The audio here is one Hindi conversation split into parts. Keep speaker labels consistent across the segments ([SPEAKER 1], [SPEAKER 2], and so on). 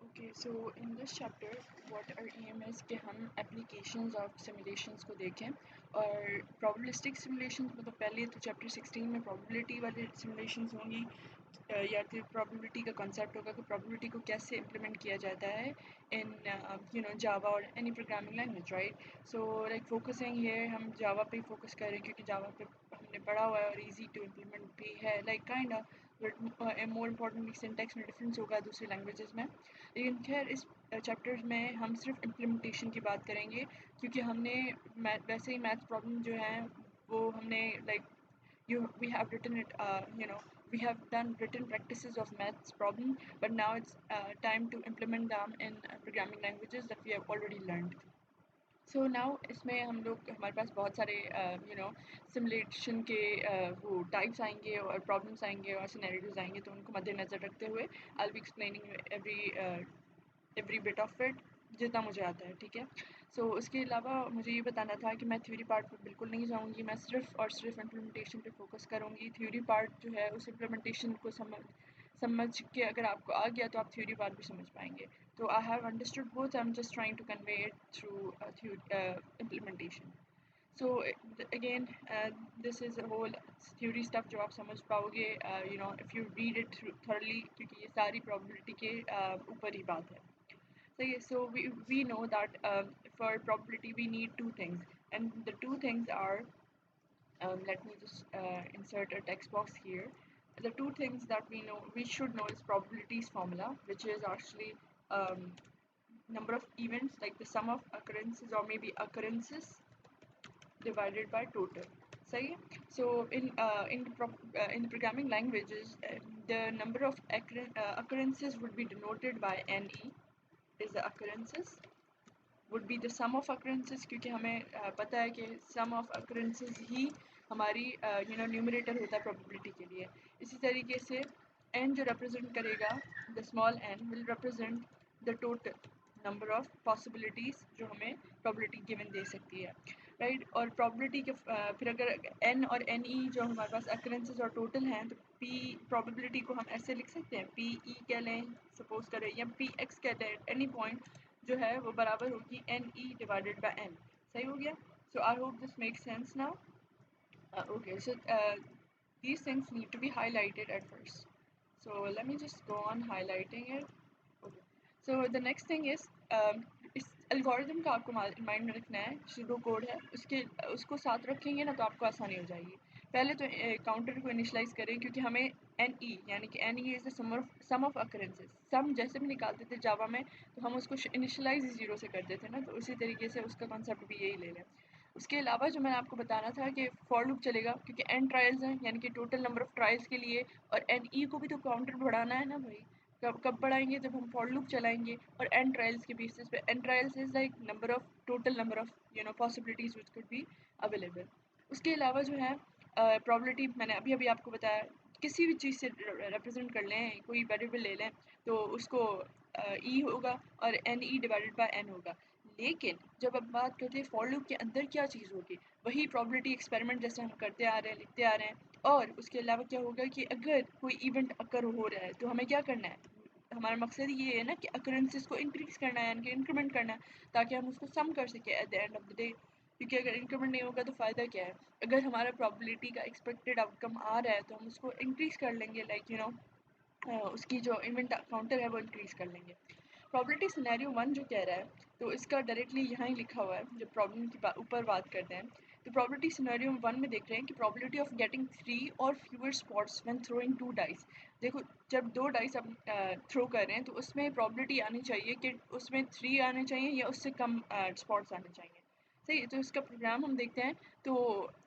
[SPEAKER 1] Okay, so in this chapter, what our aim is कि हम applications of simulations को देखें और probabilistic simulations मतलब पहले तो chapter 16 में probability वाले simulations होंगी या फिर probability का concept होगा कि probability को कैसे implement किया जाता है in Java or any programming language, right? So like focusing here हम Java पे focus कर रहे हैं क्योंकि Java पे हमने पढ़ा हुआ है और easy to implement भी है like kind of but more importantly syntax में difference होगा दूसरी languages में लेकिन खैर इस चैप्टर में हम सिर्फ इम्प्लीमेंटेशन की बात करेंगे क्योंकि हमने वैसे ही मैथ्स प्रॉब्लम जो हैं वो हमने like you we have written it we have done written practices of maths problem but now it's time to implement them in programming languages that we have already learned. So now इसमें हम लोग हमारे पास बहुत सारे सिमुलेशन के वो टाइप्स आएंगे और प्रॉब्लम्स आएंगे और सिनेरियोज आएंगे तो उनको मद्देनज़र रखते हुए I will be explaining every bit of it जितना मुझे आता है, ठीक है। सो उसके अलावा मुझे ये बताना था कि मैं थ्योरी पार्ट पर बिल्कुल नहीं जाऊँगी, मैं सिर्फ और सिर्फ इम्प्लीमेंटेशन पे फोकस करूँगी। थ्योरी पार्ट जो है उस इम्प्लीमेंटेशन को समझ के अगर आपको आ गया तो आप थ्योरी पार्ट भी समझ पाएंगे। तो I have understood both, I am just trying to convey it through implementation. So again, this is a whole theory stuff जो आप समझ पाओगे if you read it thoroughly क्योंकि ये सारी probability के ऊपर ही बात है। So we know that for probability we need two things, and the two things are let me just insert a text box here. The two things that we should know is probabilities formula, which is actually number of events, like the sum of occurrences or maybe occurrences divided by total. सही है. So in the programming languages, the number of occurrences would be denoted by ne, is the occurrences, would be the sum of occurrences क्योंकि हमें पता है कि sum of occurrences ही हमारी न्यूमरेटर होता है probability के लिए. इसी तरीके से n जो represent करेगा, the small n will represent the total number of possibilities जो हमें probability given दे सकती है, right? और probability के फिर अगर n और ne जो हमारे पास occurrences और total हैं तो p probability को हम ऐसे लिख सकते हैं, p e कह लें suppose करें या p x कह लें at any point जो है वो बराबर होगी ne divided by n. सही हो गया? So I hope this makes sense now. Okay, so these things need to be highlighted at first. So let me just go on highlighting it. Okay. So the next thing is इस एल्गोरिथम का आपको माइंड में रखना है, सूडो कोड है उसको साथ रखेंगे ना तो आपको आसानी हो जाएगी. पहले तो काउंटर को इनिशलाइज करें क्योंकि हमें एन ई यानी कि N E is the sum of occurrences. Sum जैसे भी निकालते थे जावा में तो हम उसको इनिशलाइज जीरो से करते थे ना, तो उसी तरीके से उसका कॉन्सेप्ट भी यही ले लें. उसके अलावा जो मैंने आपको बताना था कि फॉर लूप चलेगा क्योंकि एन ट्रायल्स हैं यानी कि टोटल नंबर ऑफ ट्रायल्स के लिए, और एन ई को भी तो काउंटर बढ़ाना है ना भाई. कब बढ़ाएंगे? जब हम फॉर लूप चलाएंगे और एन ट्रायल्स के बेसिस पे. N trials is like total number of possibilities which could be available. उसके अलावा जो है प्रोबेबिलिटी मैंने अभी अभी आपको बताया, किसी भी चीज़ से रिप्रेजेंट कर लें, कोई वेरिएबल ले लें तो उसको ई होगा और n E divided by n होगा. लेकिन जब अब बात करते हैं फॉर लूप के अंदर क्या चीज़ होगी, वही प्रोबेबिलिटी एक्सपेरिमेंट जैसे हम करते आ रहे हैं, लिखते आ रहे हैं. और उसके अलावा क्या होगा कि अगर कोई इवेंट अकर हो रहा है तो हमें क्या करना है, हमारा मकसद ये है ना कि अकरेंसेस को इंक्रीज करना है यानी कि इंक्रीमेंट करना है ताकि हम उसको सम कर सकें at the end of the day. क्योंकि अगर इंक्रीमेंट नहीं होगा तो फ़ायदा क्या है. अगर हमारा प्रोबेबिलिटी का एक्सपेक्टेड आउटकम आ रहा है तो हम उसको इंक्रीज कर लेंगे, लाइक उसकी जो इवेंट काउंटर है वो इंक्रीज कर लेंगे. प्रोबेबिलिटी सिनेरियो 1 जो कह रहा है तो इसका डायरेक्टली यहाँ ही लिखा हुआ है जब प्रॉब्लम की ऊपर बात करते हैं. तो प्रोबेबिलिटी सिनेरियो 1 में देख रहे हैं कि प्रोबेबिलिटी ऑफ गेटिंग 3 और fewer spots when throwing 2 dice. देखो जब 2 डाइस आप थ्रो कर रहे हैं तो उसमें प्रोबेबिलिटी आनी चाहिए कि उसमें 3 आने चाहिए या उससे कम स्पॉट्स आने चाहिए. सही है. तो इसका प्रोग्राम हम देखते हैं. तो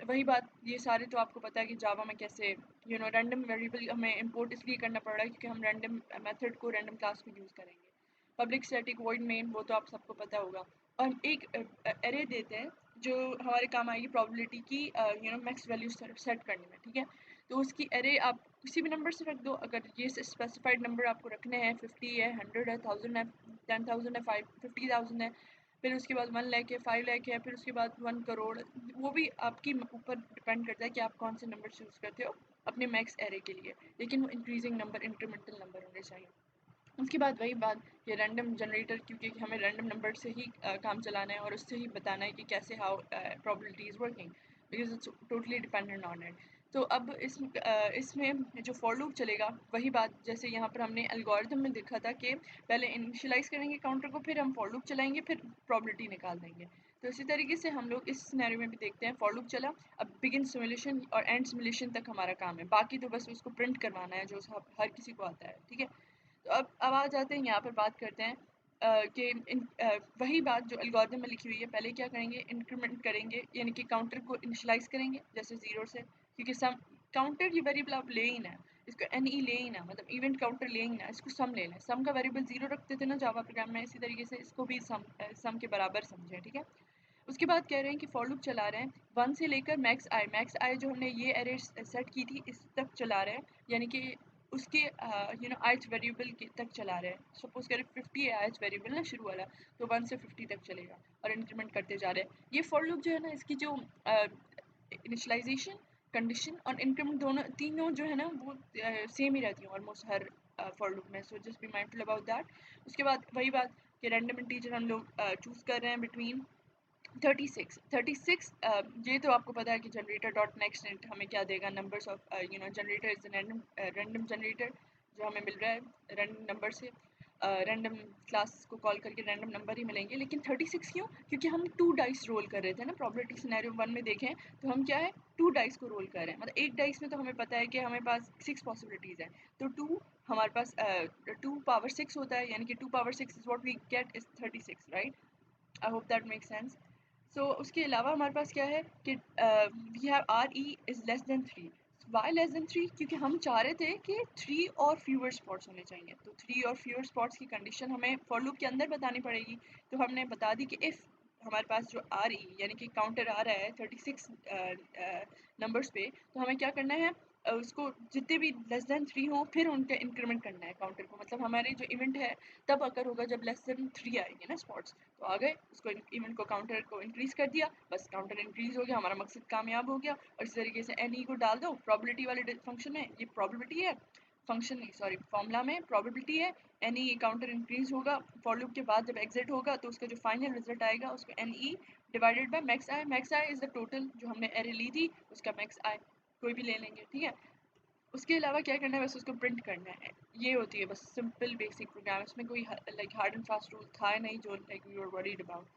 [SPEAKER 1] वही बात, ये सारे तो आपको पता है कि जावा में कैसे रैंडम वेरिएबल हमें इंपोर्ट इसलिए करना पड़ रहा है क्योंकि हम रैंडम मेथड को रैंडम क्लास को यूज़ करेंगे. पब्लिक स्टैटिक वॉइड मेन वो तो आप सबको पता होगा. और हम एक एरे देते हैं जो हमारे काम आएगी प्रोबेबिलिटी की मैक्स वैल्यू सेट करने में, ठीक है. तो उसकी एरे आप किसी भी नंबर से रख दो. अगर ये स्पेसिफाइड नंबर आपको रखने हैं 50 है, 100 है, 1000 है, 10,000 है, 50,000 है, फिर उसके बाद 1 लाख है, 5 लाख है, फिर उसके बाद 1 करोड़, वो भी आपकी ऊपर डिपेंड करता है कि आप कौन से नंबर चूज़ करते हो अपने मैक्स एरे के लिए. लेकिन वो इंक्रीजिंग नंबर, इंक्रीमेंटल नंबर होने चाहिए. उसके बाद वही बात कि रैंडम जनरेटर, क्योंकि हमें रैंडम नंबर से ही काम चलाना है और उससे ही बताना है कि कैसे how probability is working, because it's totally dependent on it. तो अब इसमें जो फॉर लूप चलेगा वही बात जैसे यहाँ पर हमने एल्गोरिथम में देखा था कि पहले इनिशियलाइज करेंगे काउंटर को, फिर हम फॉर लूप चलाएंगे, फिर प्रोबेबिलिटी निकाल देंगे। तो इसी तरीके से हम लोग इस सिनेरियो में भी देखते हैं, फॉर लूप चला, अब बिगिन सिमुलेशन और एंड सिमुलेशन तक हमारा काम है, बाकी तो बस उसको प्रिंट करवाना है जो हर किसी को आता है, ठीक है। तो अब आ जाते हैं यहाँ पर बात करते हैं कि वही बात जो एल्गोरिथम में लिखी हुई है, पहले क्या करेंगे, इंक्रीमेंट करेंगे, यानी कि काउंटर को इनिशियलाइज करेंगे जैसे 0 से, क्योंकि सम काउंटर ये वेरिएबल आप ले ही ना, इसको एन ई ले ही ना, मतलब इवेंट काउंटर ले ही ना, इसको सम ले लें, सम का वेरिएबल 0 रखते थे ना जावा प्रोग्राम में, इसी तरीके से इसको भी सम के बराबर समझें, ठीक है। उसके बाद कह रहे हैं कि फॉर लूप चला रहे हैं 1 से लेकर मैक्स आई जो हमने ये एरे सेट की थी इस तक चला रहे हैं, यानी कि उसके ith वेरिएबल तक चला रहे हैं। सपोज करें 50 है ith वेरिएबल ना शुरू वाला, तो 1 से 50 तक चलेगा और इंक्रीमेंट करते जा रहे हैं। ये फॉर लूप जो है ना, इसकी जो इनिशियलाइजेशन, कंडीशन और इंक्रीमेंट दोनों तीनों जो है ना वो सेम ही रहती हैं ऑलमोस्ट हर फॉर लूप में, सो just be mindful about that. उसके बाद वही बात कि रैंडम इंटीजर हम लोग चूज़ कर रहे हैं बिटवीन 36 ये तो आपको पता है कि जनरेटर डॉट नेक्स्ट हमें क्या देगा, numbers of generator is random generator जो हमें मिल रहा है रैंडम नंबर से, रैंडम क्लास को कॉल करके रैंडम नंबर ही मिलेंगे। लेकिन 36 क्यों? क्योंकि हम 2 डाइस रोल कर रहे थे ना, प्रोबेबिलिटी सिनेरियो 1 में देखें तो हम क्या है 2 डाइस को रोल कर रहे हैं, मतलब एक डाइस में तो हमें पता है कि हमारे पास 6 पॉसिबिलिटीज़ हैं, तो 2 हमारे पास 2 पावर 6 होता है, यानी कि 2 power 6 is what we get is 36, right. I hope that make sense. So उसके अलावा हमारे पास क्या है कि we have R E is less than 3। Why less than 3? क्योंकि हम चाह रहे थे कि 3 और फ्यूअर स्पॉट्स होने चाहिए, तो 3 और फ्यूअर स्पॉट्स की कंडीशन हमें फॉर लूप के अंदर बतानी पड़ेगी। तो हमने बता दी कि इफ़ हमारे पास जो आर ई यानी कि काउंटर आ रहा है 36 नंबर्स पे, तो हमें क्या करना है, उसको जितने भी लेस देन 3 हो फिर उनका इंक्रीमेंट करना है काउंटर को, मतलब हमारे जो इवेंट है तब अगर होगा जब लेस देन 3 आएंगे ना स्पॉट्स, तो आ गए उसको इवेंट को काउंटर को इंक्रीज कर दिया, बस काउंटर इंक्रीज हो गया, हमारा मकसद कामयाब हो गया। और इस तरीके से एन ई को डाल दो, प्रोबेबिलिटी वाले फंक्शन है ये, प्रोबेबिलिटी है फंक्शन नहीं सॉरी फॉर्मूला में प्रोबेबिलिटी है, एन ई काउंटर इंक्रीज होगा, फॉर लूप के बाद जब एग्जिट होगा तो उसका जो फाइनल रिजल्ट आएगा उसको n E divided by max I is the total जो हमने एरे ली थी उसका मैक्स आई, कोई भी ले लेंगे, ठीक है। उसके अलावा क्या करना है, बस उसको प्रिंट करना है, ये होती है बस सिंपल बेसिक प्रोग्राम, इसमें कोई like hard and fast rule था नहीं जो like we were worried about.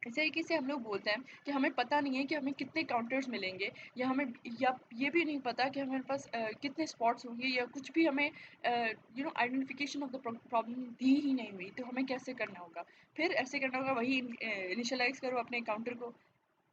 [SPEAKER 1] इस तरीके से हम लोग बोलते हैं कि हमें पता नहीं है कि हमें कितने काउंटर्स मिलेंगे, या हमें या ये भी नहीं पता कि हमारे पास कितने स्पॉट्स होंगे, या कुछ भी हमें आइडेंटिफिकेशन ऑफ द प्रॉब्लम दी ही नहीं हुई, तो हमें कैसे करना होगा, फिर ऐसे करना होगा, वही इनिशियलाइज करो अपने काउंटर को,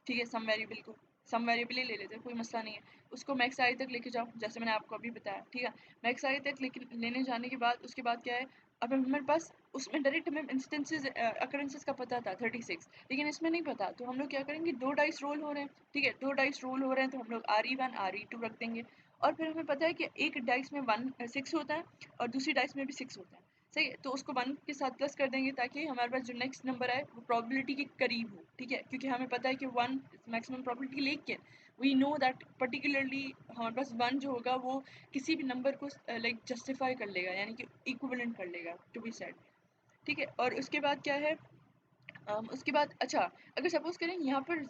[SPEAKER 1] ठीक है, सम वेरिएबल ही ले लेते हैं, कोई मसला नहीं है, उसको मैक्स आई तक लेके जाओ जैसे मैंने आपको अभी बताया, ठीक है। मैक्स आई तक लेने जाने के बाद उसके बाद क्या है, अब हमारे पास उसमें डायरेक्ट हमें इंस्टेंसेस अकरेंसेस का पता था 36, लेकिन इसमें नहीं पता, तो हम लोग क्या करेंगे, 2 डाइस रोल हो रहे हैं, ठीक है, 2 डाइस रोल हो रहे हैं तो हम लोग RE1 RE2 रख देंगे, और फिर हमें पता है कि एक डाइस में 6 होता है और दूसरी डाइस में भी 6 होता है, सही है, तो उसको 1 के साथ प्लस कर देंगे ताकि हमारे पास जो नेक्स्ट नंबर आए वो प्रोबेबिलिटी के करीब हो, ठीक है, क्योंकि हमें पता है कि 1 मैक्सिमम प्रोबेबिलिटी, लेकिन वी नो दैट पर्टिकुलरली हमारे पास 1 जो होगा वो किसी भी नंबर को लाइक जस्टिफाई कर लेगा, यानी कि इक्विवेलेंट कर लेगा टू बी सेड, ठीक है। और उसके बाद क्या है, उसके बाद अच्छा, अगर सपोज करें यहाँ पर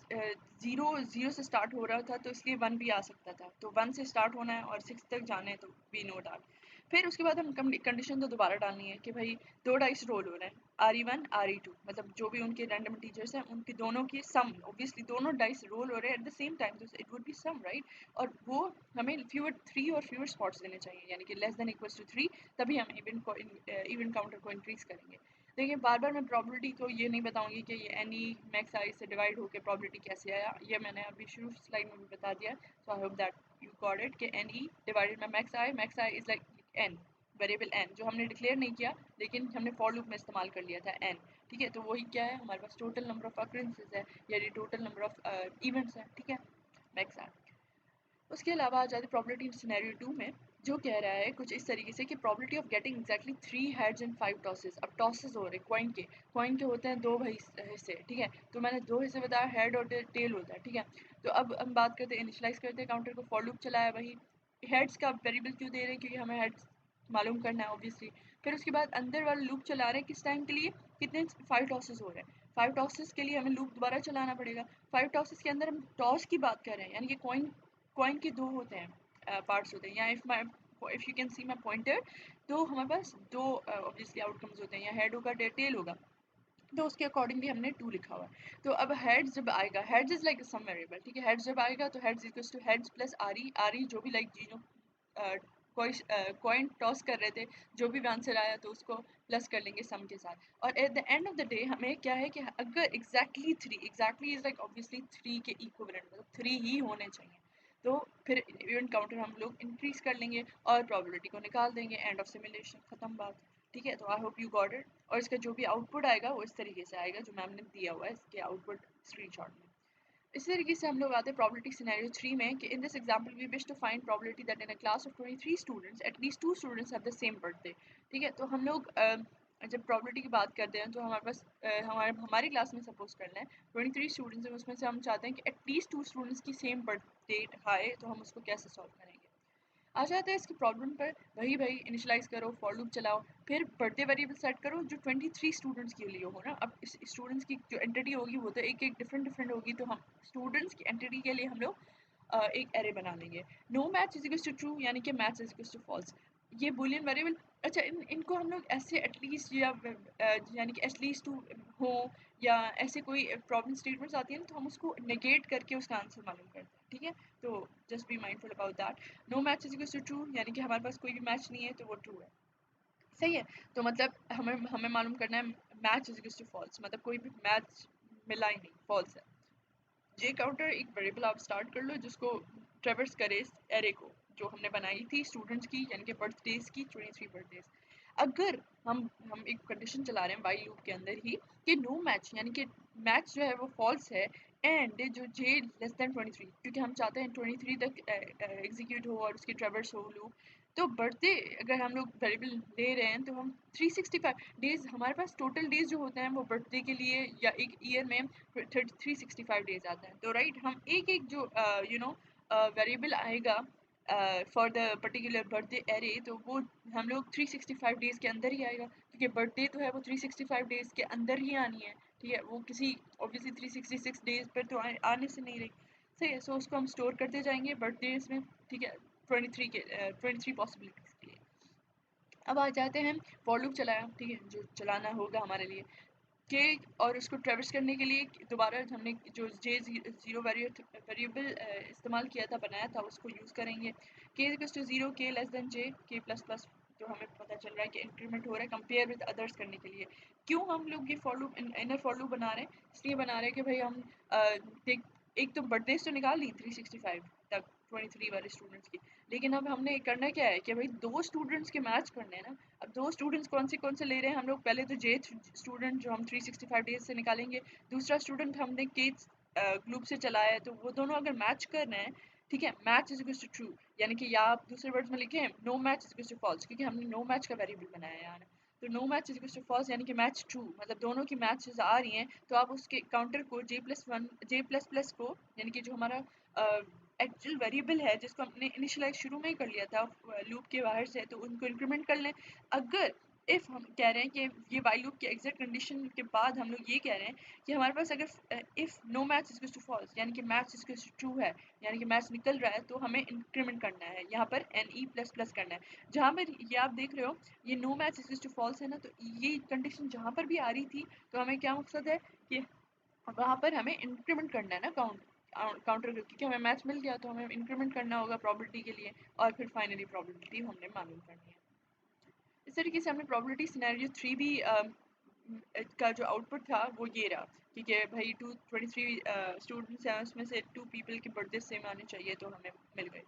[SPEAKER 1] ज़ीरो से स्टार्ट हो रहा था तो इसलिए 1 भी आ सकता था, तो 1 से स्टार्ट होना है और 6 तक जाना है, तो वी नो दैट। फिर उसके बाद हम कंडीशन तो दोबारा डालनी है कि भाई 2 डाइस रोल हो रहे हैं, RE1 RE2, मतलब जो भी उनके रैंडम टीचर्स हैं उनके दोनों की सम, ऑब्वियसली दोनों डाइस रोल हो रहे हैं एट द सेम टाइम, तो it would be sum, right. और वो हमें फ्यूअर 3 और फ्यूअर स्पॉट्स देने चाहिए, यानी कि लेस देन इक्वल्स टू 3, तभी हम इवेंट काउंटर को इंक्रीज करेंगे। देखिए बार बार मैं प्रॉबिलिटी तो ये नहीं बताऊंगी कि ये एन ई मैक्स आई से डिवाइड होकर प्रॉबिलिटी कैसे आया, ये मैंने अभी शुरू स्लाइड में भी बता दिया, so I hope that you got it कि N E divided by max I is like N, variable N जो हमने डिक्लेयर नहीं किया लेकिन हमने फॉर लूप में इस्तेमाल कर लिया था एन, ठीक है। तो वही क्या है, हमारे पास टोटल नंबर ऑफ अकरेंसेस है, यानी टोटल नंबर ऑफ इवेंट्स है, ठीक है, मैक्स आई। उसके अलावा आ जाते प्रॉबिलिटी सिनेरियो 2 में, जो कह रहा है कुछ इस तरीके से कि probability of getting exactly 3 heads and 5 tosses. अब टॉसेस हो रहे हैं कॉइन के होते हैं 2 हिस्से, ठीक है, तो मैंने 2 हिस्से बताया, हेड और टेल होता है, ठीक है। तो अब हम बात करते हैं, इनिशियलाइज करते हैं काउंटर को, फॉर लूप चलाया, वही हेड्स का वेरिएबल क्यों दे रहे हैं, क्योंकि हमें हेड्स मालूम करना है ऑब्वियसली। फिर उसके बाद अंदर वाला लूप चला रहे हैं किस टाइम के लिए, कितने 5 टॉसेस हो रहे हैं, 5 टॉसेस के लिए हमें लूप दोबारा चलाना पड़ेगा। 5 टॉसेस के अंदर हम टॉस की बात कर रहे हैं, यानी कि कॉइन के दो होते हैं, पार्ट्स होते हैं, या if you can see my pointer, तो हमारे पास दो ऑब्वियसली आउटकम्स होते हैं, या हेड होगा टेल होगा, तो उसके अकॉर्डिंगली हमने 2 लिखा हुआ है। तो अब हेड्स जब आएगा, heads is like some variable, ठीक है, हेड्स जब आएगा तो heads equals to heads plus r e जो भी लाइक कोई कॉइन टॉस कर रहे थे, जो भी आंसर आया तो उसको प्लस कर लेंगे सम के साथ। और at the end of the day हमें क्या है कि अगर एग्जैक्टली इज लाइक ऑब्वियसली 3 के इक्विवेलेंट, मतलब 3 ही होने चाहिए, तो फिर इवेंट काउंटर हम लोग इंक्रीज कर लेंगे और प्रोबेबिलिटी को निकाल देंगे, एंड ऑफ सिमुलेशन, खत्म बात। ठीक है, तो I hope you got it. और इसका जो भी आउटपुट आएगा वो इस तरीके से आएगा जो मैम ने दिया हुआ है इसके आउटपुट स्क्रीनशॉट में। इसी तरीके से हम लोग आते हैं प्रोबेबिलिटी सिनेरियो 3 में कि in this example we wish to find probability that in a class of 23 students at least 2 students have the same birthday. ठीक है, तो हम लोग जब प्रोबेबिलिटी की बात करते हैं तो हमारे पास हमारी क्लास में सपोज करना है 23 स्टूडेंट्स हैं, उसमें से हम चाहते हैं कि एटलीस्ट 2 स्टूडेंट्स की सेम बर्थ डेट आए, तो हम उसको कैसे सॉल्व करेंगे। आ जाता है इसकी प्रॉब्लम पर, वही इनिशियलाइज करो, फॉर लूप चलाओ, फिर बर्थडे वेरिएबल सेट करो जो 23 स्टूडेंट्स के लिए हो ना। अब इस स्टूडेंट्स की जो एंटिटी होगी वो तो एक डिफरेंट होगी, तो हम स्टूडेंट्स की एंटिटी के लिए हम लोग एक एरे बना लेंगे। No match is equals to true, यानी कि match is equals to false, ये बूलियन वेरिएबल। अच्छा, इनको हम लोग ऐसे एटलीस्ट या यानी कि एटलीस्ट टू हो, या ऐसे कोई प्रॉब्लम स्टेटमेंट्स आती है ना, तो हम उसको नेगेट करके उसका आंसर मालूम करते हैं। ठीक है, तो just be mindful about that. No match is equals to true, यानी कि हमारे पास कोई भी मैच नहीं है तो वो ट्रू है। सही है, तो मतलब हमें हमें मालूम करना है match is equals to false, मतलब कोई भी मैच मिला ही नहीं, फॉल्स है। जे काउंटर एक वेरिएबल आप स्टार्ट कर लो जिसको ट्रेवर्स करे इस एरे को जो हमने बनाई थी स्टूडेंट्स की, यानी कि बर्थडेज की 23 बर्थडेज। अगर हम एक कंडीशन चला रहे हैं वाइल लूप के अंदर ही कि नो मैच, यानी कि मैच जो है वो फॉल्स है, एंड जो जे लेस देन 23, क्योंकि हम चाहते हैं 23 तक एग्जीक्यूट हो और उसकी ट्रेवर्स हो लूप, तो बर्थडे अगर हम लोग वेरिएबल ले रहे हैं तो हम 365 डेज, हमारे पास टोटल डेज जो होते हैं वो बर्थडे के लिए या एक ईयर में 365 डेज आते हैं। तो राइट, हम एक जो वेरिएबल आएगा for the particular birthday array, तो वो हम लोग 365 डेज के अंदर ही आएगा, क्योंकि बर्थडे तो है वो 365 डेज के अंदर ही आनी है। ठीक है, वो किसी ऑब्वियसली 366 डेज पर तो आने से नहीं रही। सही है, सो उसको हम स्टोर करते जाएंगे बर्थडेज में। ठीक है, 23 पॉसिबिलिटीज के लिए। अब आ जाते हैं फॉर लूप चलाया, ठीक है, जो चलाना होगा हमारे लिए के, और उसको ट्रेवर्स करने के लिए दोबारा हमने जो जे जीरो वेरिएबल इस्तेमाल किया था, बनाया था, उसको यूज़ करेंगे। के इक्वल्स टू जीरो, के लेस देन जे, के प्लस प्लस, जो हमें पता चल रहा है कि इंक्रीमेंट हो रहा है कंपेयर विद अदर्स करने के लिए। क्यों हम लोग ये for loop inner for loop बना रहे हैं, इसलिए बना रहे हैं कि भाई हम देख, एक तो बर्थडेज तो निकाल ली 365 तक 23 वाले स्टूडेंट्स की, लेकिन अब हमने करना क्या है कि भाई दो स्टूडेंट्स के मैच करने हैं ना। अब दो स्टूडेंट्स कौन से ले रहे हैं हम लोग, पहले तो जे स्टूडेंट जो हम 365 डेज से निकालेंगे, दूसरा स्टूडेंट हमने के ग्रुप से चलाया है, तो वो दोनों अगर मैच कर रहे हैं, ठीक है, match is equals to true, यानी कि या आप दूसरे वर्ड्स में लिखें no match is equals to false, क्योंकि हमने नो मैच का वेरिएबल बनाया है यहाँ। तो no match is equals to false, यानी कि मैच ट्रू, मतलब दोनों की मैचेस आ रही हैं, तो आप उसके काउंटर को जे प्लस प्लस को, यानी कि जो हमारा एक्चुअल वेरिएबल है जिसको हमने इनिशियलाइज शुरू में ही कर लिया था लूप के बाहर से, तो उनको इंक्रीमेंट कर लें। अगर इफ़ हम कह रहे हैं कि ये वाइल लूप के एग्जैक्ट कंडीशन के बाद हम लोग ये कह रहे हैं कि हमारे पास अगर if no match is to false, यानी कि मैच इज टू ट्रू है, यानी कि मैच निकल रहा है, तो हमें इंक्रीमेंट करना है, यहाँ पर एन ई प्लस प्लस करना है। जहाँ पर ये आप देख रहे हो ये no match is to false है ना, तो ये कंडीशन जहाँ पर भी आ रही थी, तो हमें क्या मकसद है कि वहाँ पर हमें इंक्रीमेंट करना है ना, काउंटर करके, कि हमें मैच मिल गया तो हमें इंक्रीमेंट करना होगा प्रॉबिलिटी के लिए, और फिर फाइनली प्रॉबिलिटी हमने मालूम करनी है। इस तरीके से हमने प्रोबेबिलिटी सिनेरियो 3 भी का जो आउटपुट था वो ये रहा, क्योंकि भाई 23 स्टूडेंट्स हैं, उसमें से 2 पीपल के बर्थडे सेम आने चाहिए, तो हमें मिल गए।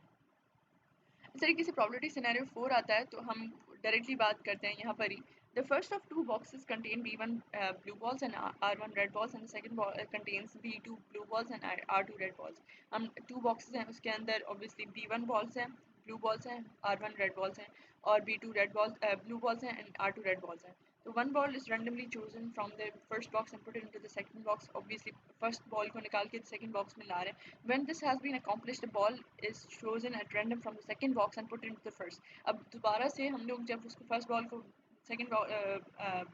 [SPEAKER 1] इस तरीके से प्रोबेबिलिटी सिनेरियो 4 आता है, तो हम डायरेक्टली बात करते हैं यहाँ पर ही। The first of two boxes contain B1 blue balls and R1 red balls, and the second contains B2 blue balls and R2 red balls. हम 2 boxes हैं, उसके अंदर obviously B1 balls हैं, blue balls हैं, R1 red balls हैं, और B2 red balls blue balls हैं and R2 red balls हैं। तो one ball is randomly chosen from the first box and put it into the second box. Obviously first ball को निकाल के second box में ला रहे हैं. When this has been accomplished, the ball is chosen at random from the second box and put into the first. अब दोबारा से हम लोग जब उसको first ball को सेकेंड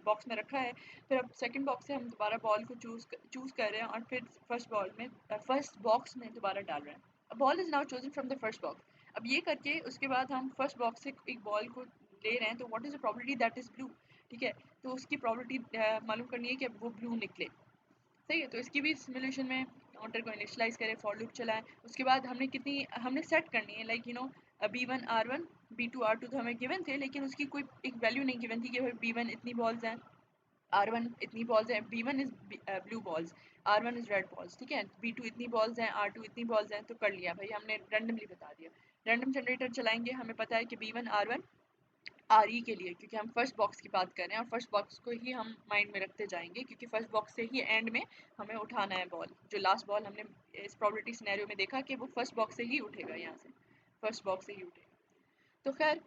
[SPEAKER 1] बॉक्स में रखा है, फिर अब सेकेंड बॉक्स से हम दोबारा बॉल को चूज़ कर रहे हैं और फिर फर्स्ट बॉक्स में दोबारा डाल रहे हैं. Ball is now chosen from the first box. अब ये करके उसके बाद हम फर्स्ट बॉक्स से एक बॉल को ले रहे हैं, तो what is the probability that is blue. ठीक है, तो उसकी प्रोबेबिलिटी मालूम करनी है कि वो ब्लू निकले. सही है, तो इसकी भी सिमुलेशन में काउंटर को इनिशलाइज करें, फॉर लूप चलाएं. उसके बाद हमने सेट करनी है, like B1 R1 B2 R2 तो हमें गिवन थे, लेकिन उसकी कोई एक वैल्यू नहीं गिवन थी कि भाई B1 इतनी बॉल्स हैं, R1 इतनी बॉल्स हैं. B1 is blue balls, R1 is red balls. ठीक है, B2 इतनी बॉल्स हैं, R2 इतनी बॉल्स हैं, तो कर लिया भाई, हमने रैंडमली बता दिया. रैंडम जनरेटर चलाएंगे, हमें पता है कि B1 R1 RE के लिए, क्योंकि हम फर्स्ट बॉक्स की बात कर रहे हैं और फर्स्ट बॉक्स को ही हम माइंड में रखते जाएंगे, क्योंकि फर्स्ट बॉक्स से ही एंड में हमें उठाना है बॉल. जो लास्ट बॉल हमने इस प्रोबेबिलिटी सिनेरियो में देखा कि वो फर्स्ट बॉक्स से ही उठेगा, यहाँ से फर्स्ट बॉक्स से ही उठेगा. तो खैर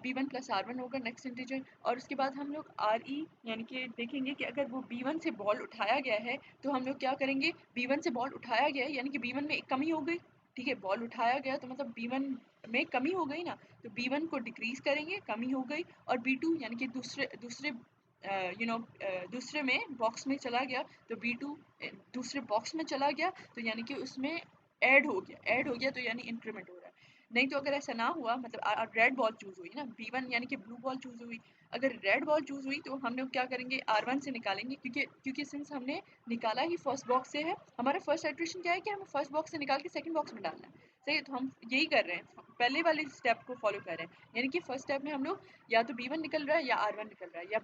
[SPEAKER 1] B1 प्लस R1 होगा नेक्स्ट इंटीजर. और उसके बाद हम लोग RE यानी कि देखेंगे कि अगर वो B1 से बॉल उठाया गया है, तो हम लोग क्या करेंगे, B1 से बॉल उठाया गया है यानी कि B1 में एक कमी हो गई. ठीक है, बॉल उठाया गया तो मतलब B1 में कमी हो गई ना, तो B1 को डिक्रीज करेंगे, कमी हो गई. और B2 यानी कि दूसरे दूसरे दूसरे में बॉक्स में चला गया, तो B2 दूसरे बॉक्स में चला गया, तो यानी कि उसमें ऐड हो गया तो यानी इंक्रीमेंट हो रहा है. नहीं तो अगर ऐसा ना हुआ, मतलब रेड बॉल चूज हुई ना, B1 यानी कि ब्लू बॉल चूज हुई, अगर रेड बॉल चूज हुई तो हम लोग क्या करेंगे, R1 से निकालेंगे, क्योंकि सिंस हमने निकाला ही फर्स्ट बॉक्स से है, हमारा फर्स्ट इटरेशन क्या है कि हमें फर्स्ट बॉक्स से निकाल के सेकंड बॉक्स में डालना है. सही है, तो हम यही कर रहे हैं, पहले वाले स्टेप को फॉलो कर रहे हैं. यानी कि फर्स्ट स्टेप में हम लोग या तो B1 निकल रहा है या R1 निकल रहा है, या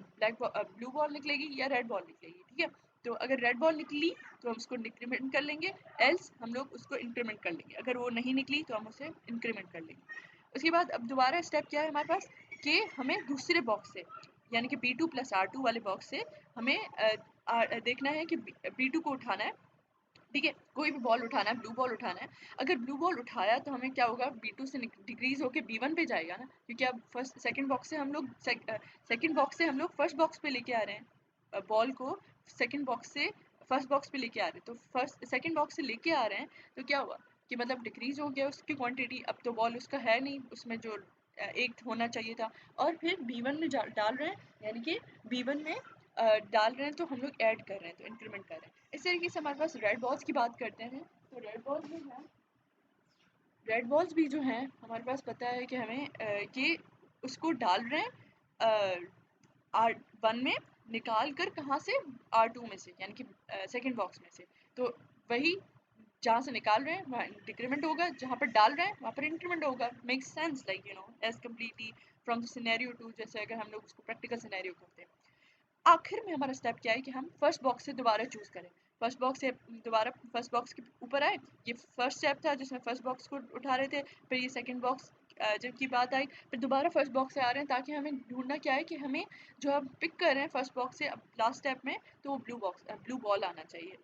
[SPEAKER 1] ब्लू बॉल निकलेगी या रेड बॉल निकलेगी. ठीक है, तो अगर रेड बॉल निकली तो हम उसको इंक्रीमेंट कर लेंगे, एल्स हम लोग उसको इंक्रीमेंट कर लेंगे. अगर वो नहीं निकली तो हम उसे इंक्रीमेंट कर लेंगे. उसके बाद अब दोबारा स्टेप क्या है हमारे पास, कि हमें दूसरे बॉक्स से यानी कि B2 प्लस R2 वाले बॉक्स से हमें देखना है कि B2 को उठाना है. ठीक है, कोई भी बॉल उठाना है, ब्लू बॉल उठाना है. अगर ब्लू बॉल उठाया तो हमें क्या होगा, B2 से डिक्रीज होकर B1 पे जाएगा ना, क्योंकि अब सेकंड बॉक्स से हम लोग फर्स्ट बॉक्स पे लेके आ रहे हैं बॉल को, सेकंड बॉक्स से फर्स्ट बॉक्स पे लेके आ रहे हैं, तो फर्स्ट सेकंड बॉक्स से लेके आ रहे हैं, तो क्या हुआ कि मतलब डिक्रीज हो गया उसकी क्वांटिटी. अब तो बॉल उसका है नहीं, उसमें जो एक होना चाहिए था, और फिर B1 में डाल रहे हैं, यानी कि B1 में डाल रहे हैं, तो हम लोग ऐड कर रहे हैं, तो इंक्रीमेंट कर रहे हैं. इस तरीके से हमारे पास रेड बॉल्स की बात करते हैं. तो रेड बॉल्स भी जो हैं हमारे पास पता है कि हमें कि उसको डाल रहे हैं R1 में, निकाल कर कहाँ से, R2 में से, यानी कि सेकंड बॉक्स में से. तो वही जहाँ से निकाल रहे हैं वहाँ डिक्रीमेंट होगा, जहाँ पर डाल रहे हैं वहाँ पर इंक्रीमेंट होगा. Makes sense, like as completely from the scenario two, जैसे अगर हम लोग उसको प्रैक्टिकल सिनेरियो करते हैं. आखिर में हमारा स्टेप क्या है कि हम फर्स्ट बॉक्स से दोबारा चूज करें, फर्स्ट बॉक्स से दोबारा फर्स्ट बॉक्स के ऊपर आए. ये फर्स्ट स्टेप था जिसमें फर्स्ट बॉक्स को उठा रहे थे, फिर ये सेकंड बॉक्स जब की बात आई, फिर दोबारा फर्स्ट बॉक्स से आ रहे हैं, ताकि हमें ढूंढना क्या है कि हमें जो हम पिक कर रहे हैं फर्स्ट बॉक्स से अब लास्ट स्टेप में, तो वो ब्लू बॉल आना चाहिए.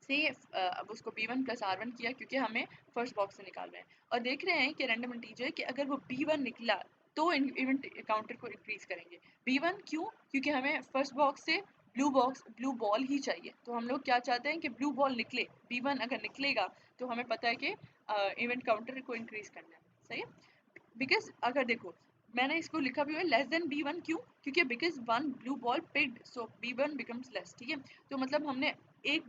[SPEAKER 1] से अब उसको B1 प्लस R1 किया, क्योंकि हमें फर्स्ट बॉक्स से निकाल रहे हैं, और देख रहे हैं कि रैंडम इंटीजर कि अगर वो B1 निकला तो इवेंट काउंटर को इंक्रीज करेंगे. B1 क्यों, क्योंकि हमें फर्स्ट बॉक्स से ब्लू बॉल ही चाहिए, तो हम लोग क्या चाहते हैं कि ब्लू बॉल निकले. B1 अगर निकलेगा तो हमें पता है कि इवेंट काउंटर को इंक्रीज करना है. सही है, बिकॉज अगर देखो मैंने इसको लिखा भी हुआ है लेस देन B1, क्यों, क्योंकि because one blue ball picked, so B1 becomes less. ठीक है, तो मतलब हमने एक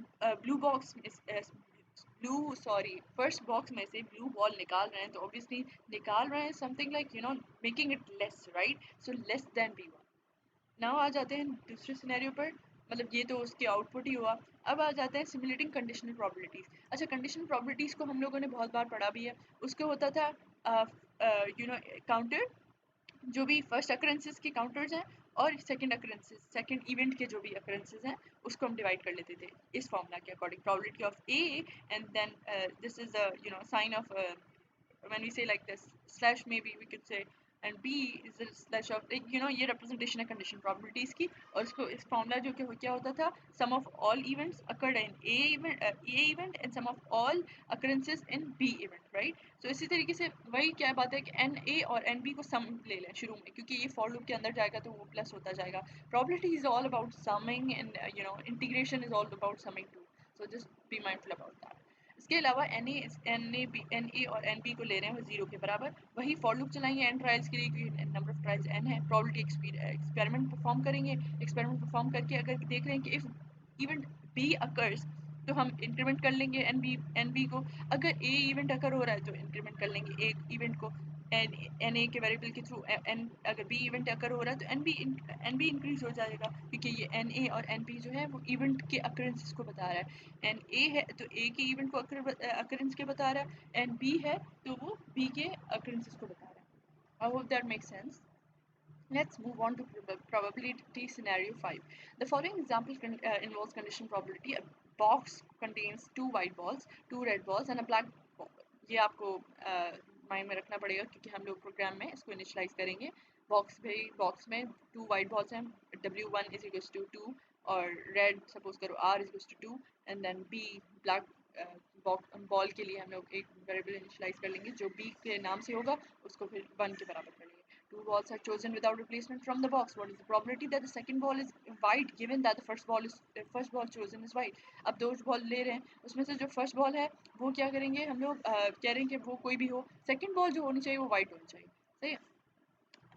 [SPEAKER 1] फर्स्ट बॉक्स में से ब्लू बॉल निकाल रहे हैं, तो ऑब्वियसली निकाल रहे हैं something like making it less, right. So less than B1. Now आ जाते हैं दूसरे सिनेरियो पर, मतलब ये तो उसके आउटपुट ही हुआ. अब आ जाते हैं सिमुलेटिंग कंडीशनल प्रोबेबिलिटीज. अच्छा, कंडीशनल प्रोबेबिलिटीज को हम लोगों ने बहुत बार पढ़ा भी है. उसको होता था काउंटर, जो भी फर्स्ट अकरेंसेस के काउंटर्स हैं, और सेकंड इवेंट के जो भी अकरेंसेस हैं, उसको हम डिवाइड कर लेते थे इस फॉर्मूला के according, probability of A and then this is the sign of when we say like this slash, maybe we could say and B is slash of ये रिप्रेजेंटेशन है कंडीशन प्रोबेबिलिटीज की। और इसको इस फॉर्मूला जो कि क्या होता था, sum of all events occurred in A event and sum of all occurrences in B event, right. तो इसी तरीके से वही क्या बात है कि एन ए और एन बी को सम ले लें शुरू में, क्योंकि ये फॉर लूप के अंदर जाएगा तो वो प्लस होता जाएगा। Probability is all about summing and integration is all about summing too, so just be mindful about that. इसके अलावा एन ए और एन बी को ले रहे हैं 0 के बराबर, वही फॉर लूप चलाएंगे एन ट्रायल्स के लिए, क्योंकि नंबर ऑफ ट्रायल्स एन है। प्रोबेबिलिटी एक्सपेरिमेंट परफॉर्म करेंगे, एक्सपेरिमेंट परफॉर्म करके अगर देख रहे हैं कि इफ इवेंट बी अकर्स तो हम इंक्रीमेंट कर लेंगे एन बी को। अगर ए इवेंट अकर हो रहा है तो इंक्रीमेंट कर लेंगे ए इवेंट को एन ए के वेरिएबल के थ्रू। एन अगर बी इवेंट अकर हो रहा है तो एन बी इंक्रीज हो जाएगा, क्योंकि ये एन ए और एन बी जो है वो इवेंट के अकरेंसेस को बता रहा है। एन ए है तो ए के इवेंट को अकरेंस के बता रहा है, एन बी है तो वो बी के अकरेंसेस को बता रहा है। आई hope that makes sense. Let's move on to probability scenario 5. The following example involves conditional probability. A box contains two white balls, two red balls and a black ball. ये आपको माइंड में रखना पड़ेगा, क्योंकि हम लोग प्रोग्राम में इसको इनिशलाइज करेंगे। बॉक्स में टू वाइट बॉल्स हैं, W1 is equals to 2 और रेड सपोज करो R is equals to 2 and then B black ball के लिए हम लोग एक वेरिएबल इनिशलाइज कर लेंगे जो B के नाम से होगा, उसको फिर 1 के बराबर कर लेंगे। Two balls are chosen without replacement from the box. What is the probability that the second ball is white given that the first ball chosen is white? अब दो बॉल ले रहे हैं, उसमें से जो फर्स्ट बॉल है वो क्या करेंगे हम लोग कह रहे हैं कि वो कोई भी हो, सेकंड बॉल जो होनी चाहिए वो वाइट होनी चाहिए, सही है।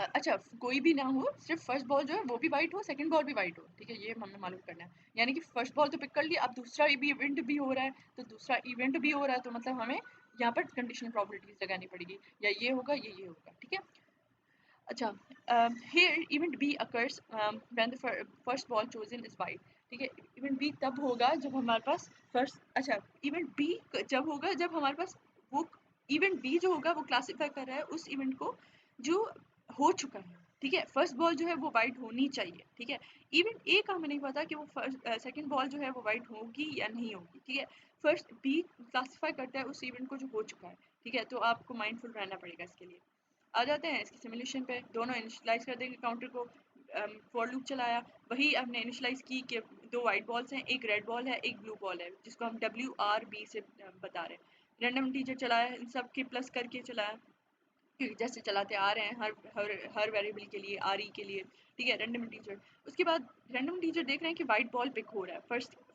[SPEAKER 1] अच्छा कोई भी ना हो, सिर्फ फर्स्ट बॉल जो है वो भी वाइट हो, सेकंड बॉल भी वाइट हो, ठीक है, ये हमें मालूम करना है। यानी कि फर्स्ट बॉल तो पिक कर लिया, अब दूसरा भी इवेंट भी हो रहा है, तो दूसरा इवेंट भी हो रहा है तो मतलब हमें यहाँ पर कंडीशनल प्रोबेबिलिटीज लगानी पड़ेगी, या ये होगा ये होगा, ठीक है। अच्छा here event B occurs when the first ball chosen is white, ठीक है। इवेंट बी तब होगा जब हमारे पास फर्स्ट, अच्छा इवेंट बी जब होगा जब हमारे पास वो इवेंट बी जो होगा वो क्लासीफाई कर रहा है उस इवेंट को जो हो चुका है, ठीक है। फर्स्ट बॉल जो है वो वाइट होनी चाहिए, ठीक है। इवेंट ए का हमें नहीं पता कि वो सेकंड बॉल जो है वो वाइट होगी या नहीं होगी, ठीक है। फर्स्ट बी क्लासीफाई करता है उस इवेंट को जो हो चुका है, ठीक है। तो आपको माइंडफुल रहना पड़ेगा इसके लिए। आ जाते हैं इसके सिमुलेशन पे, दोनों इनिशियलाइज कर देंगे काउंटर को, फॉर लूप चलाया, वही हमने इनिशियलाइज की कि दो वाइट बॉल्स हैं, एक रेड बॉल है एक ब्लू बॉल है, जिसको हम WRB से बता रहे हैं। रैंडम इंटीजर चलाया, इन सब के प्लस करके चलाया, जैसे चलाते आ रहे हैं हर वेरिएबल के लिए, RE के लिए, ठीक है, रैंडम इंटीजर। उसके बाद रैंडम इंटीजर देख रहे हैं कि वाइट बॉल पिक हो रहा है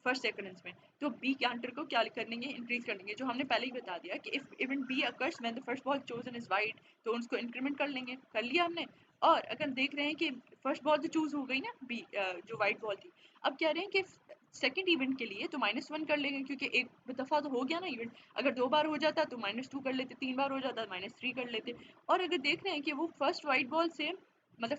[SPEAKER 1] फर्स्ट सेकेंड्स में, तो बी काउंटर को क्या कर लेंगे, इंक्रीज कर लेंगे, जो हमने पहले ही बता दिया कि if event B occurs when the first ball chosen is white, तो उसको इंक्रीमेंट कर लेंगे, कर लिया हमने। और अगर देख रहे हैं कि फर्स्ट बॉल तो चूज हो गई ना बी, जो वाइट बॉल थी, अब कह रहे हैं कि सेकेंड इवेंट के लिए तो -1 कर लेंगे, क्योंकि एक दफ़ा तो हो गया ना इवेंट, अगर 2 बार हो जाता तो -2 कर लेते, 3 बार हो जाता -3 कर लेते। और अगर देख रहे हैं कि वो फर्स्ट वाइट बॉल से मतलब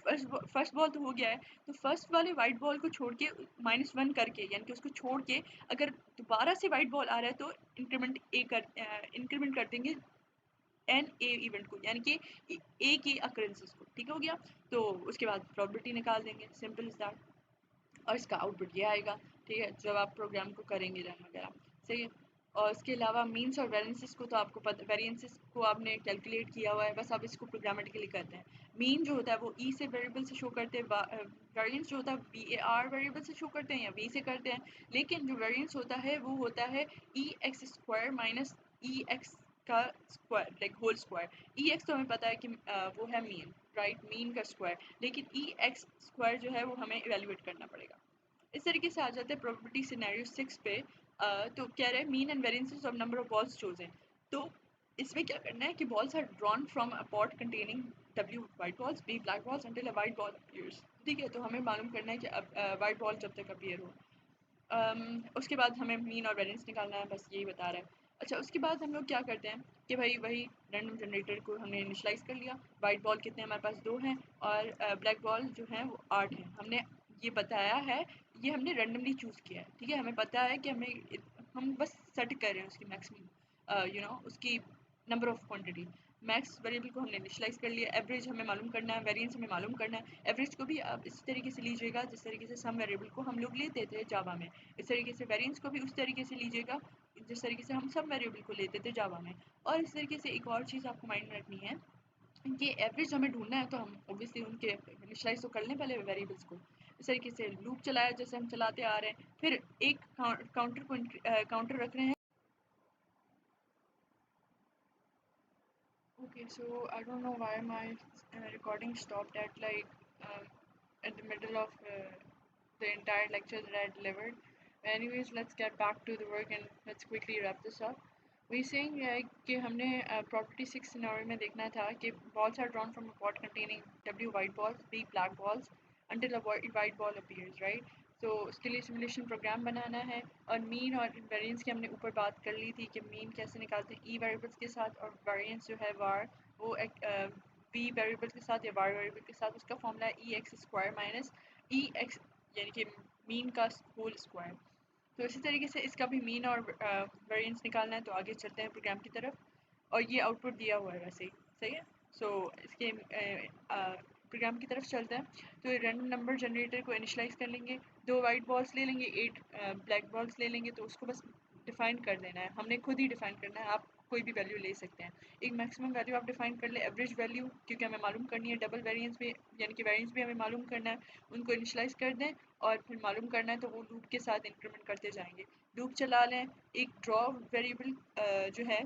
[SPEAKER 1] फर्स्ट बॉल तो हो गया है, तो फर्स्ट वाले वाइट बॉल को छोड़ के -1 करके, यानी कि उसको छोड़ के अगर दोबारा से वाइट बॉल आ रहा है तो इंक्रीमेंट कर देंगे एन ए इवेंट को, यानी कि ए की अकरेंसेस को, ठीक हो गया। तो उसके बाद प्रोबेबिलिटी निकाल देंगे, सिंपल इज दैट। और इसका आउटपुट ये आएगा, ठीक है, जब आप प्रोग्राम को करेंगे रन वगैरह, सही है। और इसके अलावा मीन्स और वेरिएंसेस को तो आपको पता, वेरिएंसेस को आपने कैलकुलेट किया हुआ है, बस आप इसको प्रोग्रामेटिकली करते हैं। मीन जो होता है वो ई से वेरिएबल से शो करते हैं, वेरिएंस जो होता है VAR वेरिएबल से शो करते हैं या V से करते हैं, लेकिन जो वेरिएंस होता है वो होता है EX² माइनस EX का square, like whole square. EX तो हमें पता है कि वो है मीन, राइट, मीन का स्क्वायर, लेकिन EX² जो है वो हमें इवेल्युएट करना पड़ेगा। इस तरीके से आ जाते हैं प्रोबेबिलिटी सिनेरियो 6 पे। तो कह रहे हैं mean and variances of number of balls chosen. तो इसमें क्या करना है कि balls are drawn from a pot containing W white balls, B black balls until a white ball appears, ठीक है। तो हमें मालूम करना है कि अब वाइट बॉल जब तक अपीयर हो। उसके बाद हमें मीन और वेरिएंस निकालना है, बस यही बता रहा है। अच्छा उसके बाद हम लोग क्या करते हैं कि भाई वही रैंडम जनरेटर को हमने इनिशलाइज कर लिया, वाइट बॉल कितने हमारे पास 2 हैं और ब्लैक बॉल जो हैं वो 8 हैं, हमने ये बताया है, ये हमने रैंडमली चूज़ किया है, ठीक है। हमें पता है कि हम बस सेट कर रहे हैं उसकी मैक्सिमम उसकी number of quantity, max variable को हमने इनिशलाइज कर लिया, एवरेज हमें मालूम करना है, वेरिएंस हमें मालूम करना है। एवरेज को भी आप इस तरीके से लीजिएगा जिस तरीके से सम वेरिएबल को हम लोग लेते थे जावा में, इस तरीके से वेरिएंस को भी उस तरीके से लीजिएगा जिस तरीके से हम सम वेरिएबल को लेते थे जावा में। और इस तरीके से एक और चीज़ आपको माइंड में रखनी है कि एवरेज हमें ढूंढना है तो हम ऑब्वियसली उनके इनिशियलाइज तो कर लें पहले वेरिएबल्स को। इस तरीके से लूप चलाया जैसे हम चलाते आ रहे हैं, फिर एक काउंटर रख रहे हैं। Okay, so I don't know why my recording stopped at like at the middle of the entire lecture that I delivered. Anyways, let's get back to the work and let's quickly wrap this up. We saying कि हमने property 6 scenario में देखना था कि balls are drawn from a pot containing W white balls, B black balls until a white ball appears, right? तो उसके लिए सिमुलेशन प्रोग्राम बनाना है और मीन और वेरिएंस की हमने ऊपर बात कर ली थी कि मीन कैसे निकालते हैं ई वेरिएबल्स के साथ, और वेरिएंस जो है वार वो वी वेरिएबल के साथ या वार वेरिएबल के साथ। उसका फॉर्मूला है ई एक्स स्क्वायर माइनस ई एक्स यानी कि मीन का होल स्क्वायर। तो इसी तरीके से इसका भी मीन और वेरिएंस निकालना है। तो आगे चलते हैं प्रोग्राम की तरफ, और ये आउटपुट दिया हुआ है वैसे ही, सही है। सो इसके प्रोग्राम की तरफ चलते हैं। तो रैंडम नंबर जनरेटर को इनिशलाइज कर लेंगे, 2 वाइट बॉल्स ले लेंगे, 8 ब्लैक बॉल्स ले लेंगे। तो उसको बस डिफ़ाइन कर देना है, हमने खुद ही डिफ़ाइन करना है, आप कोई भी वैल्यू ले सकते हैं। एक मैक्सिमम वैल्यू आप डिफ़ाइन कर ले, एवरेज वैल्यू क्योंकि हमें मालूम करनी है, डबल वेरिएंस भी यानी कि वेरिएंस भी हमें मालूम करना है, उनको इनिशलाइज कर दें और फिर मालूम करना है तो वो लूप के साथ इंक्रीमेंट करते जाएंगे। लूप चला लें, एक ड्रॉ वेरिएबल जो है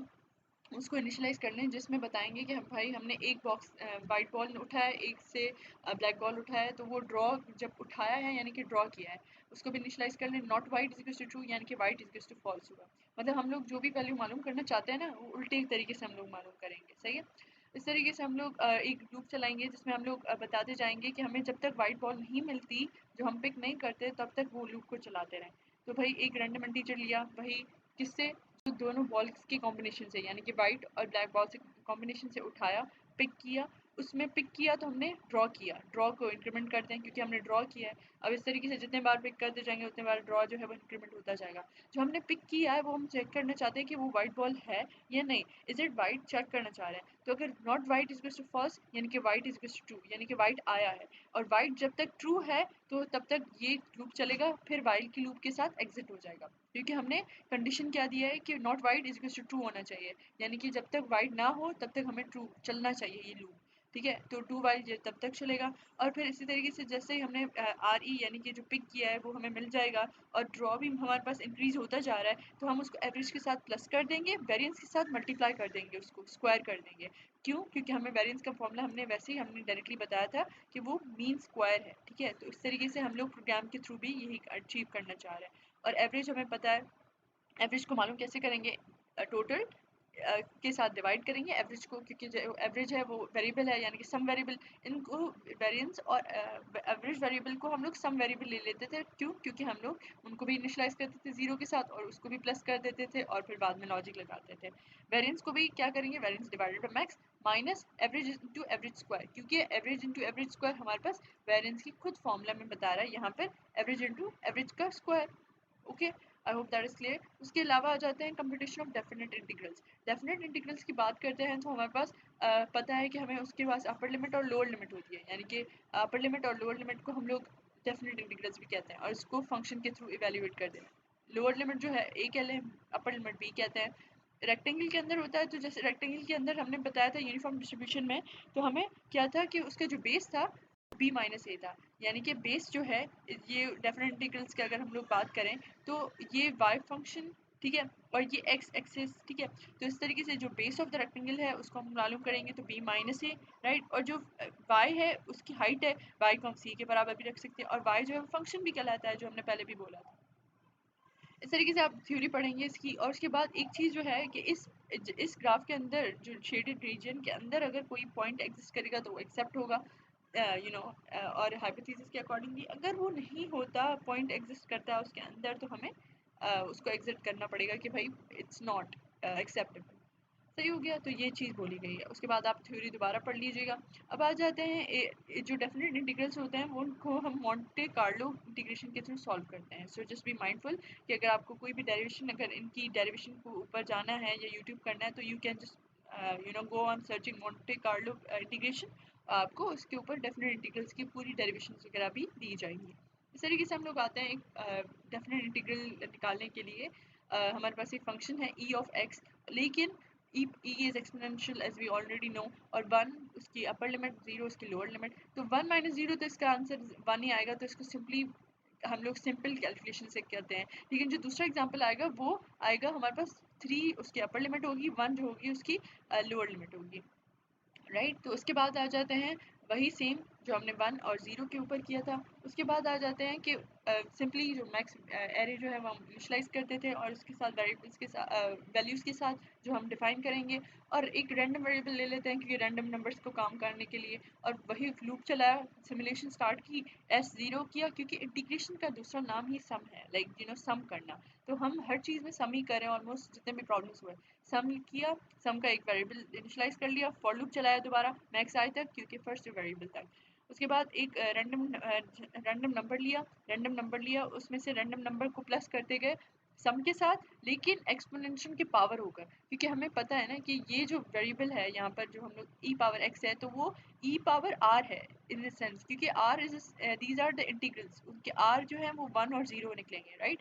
[SPEAKER 1] उसको इनिशियलाइज़ कर लें, जिसमें बताएंगे कि हम भाई हमने एक बॉक्स वाइट बॉल उठाया, एक से ब्लैक बॉल उठाया, तो वो ड्रॉ जब उठाया है यानी कि ड्रॉ किया है उसको भी इनिशियलाइज़ कर लें। Not white is to true यानी कि वाइट इज टू फॉल्स हुआ। मतलब हम लोग जो भी वैल्यू मालूम करना चाहते हैं ना वो उल्टे तरीके से हम लोग मालूम करेंगे, सही है। इस तरीके से हम लोग एक लूप चलाएंगे जिसमें हम लोग बताते जाएंगे कि हमें जब तक वाइट बॉल नहीं मिलती जो हम पिक नहीं करते तब तक वो लूप को चलाते रहें। तो भाई एक रैंडम इंटीजर लिया, वही किससे, जो दोनों बॉल्स की कॉम्बिनेशन से यानी कि वाइट और ब्लैक बॉल से कॉम्बिनेशन से उठाया, पिक किया, उसमें पिक किया तो हमने ड्रॉ किया, ड्रॉ को इंक्रीमेंट करते हैं क्योंकि हमने ड्रॉ किया है। अब इस तरीके से जितने बार पिक करते जाएंगे उतने बार ड्रॉ जो है वो इंक्रीमेंट होता जाएगा। जो हमने पिक किया है वो हम चेक करना चाहते हैं कि वो वाइट बॉल है या नहीं, इज इट वाइट चेक करना चाह रहे हैं। तो अगर not white is to false यानी कि वाइट इज टू ट्रू यानी कि वाइट आया है, और वाइट जब तक ट्रू है तो तब तक ये लूप चलेगा, फिर वाइल की लूप के साथ एग्जिट हो जाएगा क्योंकि हमने कंडीशन क्या दिया है कि not white is to true होना चाहिए, यानी कि जब तक वाइट ना हो तब तक हमें ट्रू चलना चाहिए ये लूप, ठीक है। तो टू वाइल तब तक चलेगा। और फिर इसी तरीके से जैसे ही हमने आर ई यानी कि जो पिक किया है वो हमें मिल जाएगा और ड्रॉ भी हमारे पास इंक्रीज होता जा रहा है, तो हम उसको एवरेज के साथ प्लस कर देंगे, वेरिएंस के साथ मल्टीप्लाई कर देंगे, उसको स्क्वायर कर देंगे। क्यों? क्योंकि हमें वेरिएंस का फॉर्मूला हमने वैसे ही हमने डायरेक्टली बताया था कि वो मीन स्क्वायर है, ठीक है। तो इस तरीके से हम लोग प्रोग्राम के थ्रू भी यही अचीव करना चाह रहे हैं। और एवरेज हमें पता है, एवरेज को मालूम कैसे करेंगे, टोटल के साथ डिवाइड करेंगे एवरेज को, क्योंकि जो एवरेज है वो वेरिएबल है यानी कि सम वेरिएबल, इनको वेरिएंस और एवरेज वेरिएबल को हम लोग सम वेरिएबल ले लेते थे। क्यों? क्योंकि हम लोग उनको भी इनिशियलाइज करते थे जीरो के साथ और उसको भी प्लस कर देते थे और फिर बाद में लॉजिक लगाते थे। वेरिएंस को भी क्या करेंगे, variance divided by max minus average into average square, क्योंकि एवरेज इंटू एवरेज स्क्वायर हमारे पास वेरिएंस की खुद फॉर्मूला में बता रहा है यहाँ पर एवरेज इंटू एवरेज का square. Okay, I hope that is clear. उसके अलावा आ जाते हैं computation of definite integrals. Definite integrals की बात करते हैं तो हमारे पास पता है कि हमें उसके पास अपर लिमिट और लोअर लिमिट होती है, यानी कि अपर लिमिट और लोअर लिमिट को हम लोग डेफिनेट इंटीग्रल्स भी कहते हैं और इसको फंक्शन के थ्रू इवेल्युएट कर देना। लोअर लिमिट जो है ए कह लें, अपर लिमिट बी कहते हैं। रेक्टेंगल के अंदर होता है, तो जैसे रेक्टेंगल के अंदर हमने बताया था यूनिफॉर्म डिस्ट्रीब्यूशन में, तो हमें क्या था कि उसका जो बेस था बी माइनस ए था, यानी कि बेस जो है, ये डेफिनेट इंटीग्रल्स की अगर हम लोग बात करें तो ये वाई फंक्शन, ठीक है, और ये एक्स एक्सिस, ठीक है। तो इस तरीके से जो बेस ऑफ द रेक्टेंगल है उसको हम मालूम करेंगे तो बी माइनस ए, राइट। और जो वाई है उसकी हाइट है, वाई को हम सी के बराबर भी रख सकते हैं, और वाई जो है फंक्शन भी कहलाता है जो हमने पहले भी बोला था। इस तरीके से आप थ्योरी पढ़ेंगे इसकी। और उसके बाद एक चीज़ जो है कि इस ग्राफ के अंदर जो शेडेड रीजन के अंदर अगर कोई पॉइंट एग्जिस्ट करेगा तो वो एक्सेप्ट होगा, और हाइपोथेसिस के अकॉर्डिंगली अगर वो नहीं होता, पॉइंट एग्जिस्ट करता है उसके अंदर, तो हमें उसको एग्जिट करना पड़ेगा कि भाई इट्स नॉट एक्सेप्टेबल। सही हो गया, तो ये चीज़ बोली गई है। उसके बाद आप थ्योरी दोबारा पढ़ लीजिएगा। अब आ जाते हैं जो डेफिनेट इंटीग्रल्स होते हैं वो उनको हम मॉन्टे कार्लो इंटीग्रेशन के थ्रू सॉल्व करते हैं। सो जस्ट बी माइंडफुल कि अगर आपको कोई भी डेरिवेशन, अगर इनकी डेरिवेशन को ऊपर जाना है या यूट्यूब करना है तो you can just go on searching Monte Carlo integration, आपको उसके ऊपर डेफिनेट इंटीग्रल्स की पूरी डेरिवेशन वगैरह भी दी जाएंगी। इस तरीके से हम लोग आते हैं एक डेफिनेट इंटीग्रल निकालने के लिए। हमारे पास एक फंक्शन है ई ऑफ एक्स, लेकिन e is exponential as we already know, और 1 उसकी अपर लिमिट, 0 उसकी लोअर लिमिट, तो 1 माइनस 0 तो इसका आंसर 1 ही आएगा, तो इसको सिंपली हम लोग सिंपल कैलकुलेशन से करते हैं। लेकिन जो दूसरा एग्जांपल आएगा वो आएगा हमारे पास 3 उसकी अपर लिमिट होगी, 1 जो होगी उसकी लोअर लिमिट होगी, राइट। तो उसके बाद आ जाते हैं वही सेम जो हमने 1 और 0 के ऊपर किया था। उसके बाद आ जाते हैं कि सिंपली जो मैक्स एरे जो है वो हम इनिशियलाइज करते थे और उसके साथ वेरिएबल्स के साथ वैल्यूज़ के साथ जो हम डिफाइन करेंगे, और एक रैंडम वेरिएबल ले लेते हैं क्योंकि रैंडम नंबर्स को काम करने के लिए, और वही लूप चलाया, सिमुलेशन स्टार्ट की, S0 किया, क्योंकि इंटीग्रेशन का दूसरा नाम ही सम है, लाइक यू नो सम करना। तो हम हर चीज़ में सम ही करें, ऑलमोस्ट जितने भी प्रॉब्लम्स हुए सम किया, सम का एक वेरिएबल इनिशियलाइज कर लिया, फॉर लूप चलाया दोबारा मैक्स आई तक, क्योंकि फर्स्ट वेरिएबल तक। उसके बाद एक रैंडम नंबर लिया, उसमें से रैंडम नंबर को प्लस करते गए सम के साथ, लेकिन एक्सपोनेंशियल की पावर होकर, क्योंकि हमें पता है ना कि ये जो वेरिएबल है यहाँ पर जो हम लोग ई पावर एक्स है, तो वो ई पावर आर है इन द सेंस, क्योंकि r is these are the integrals, उनके आर जो है वो 1 और 0 निकलेंगे, राइट।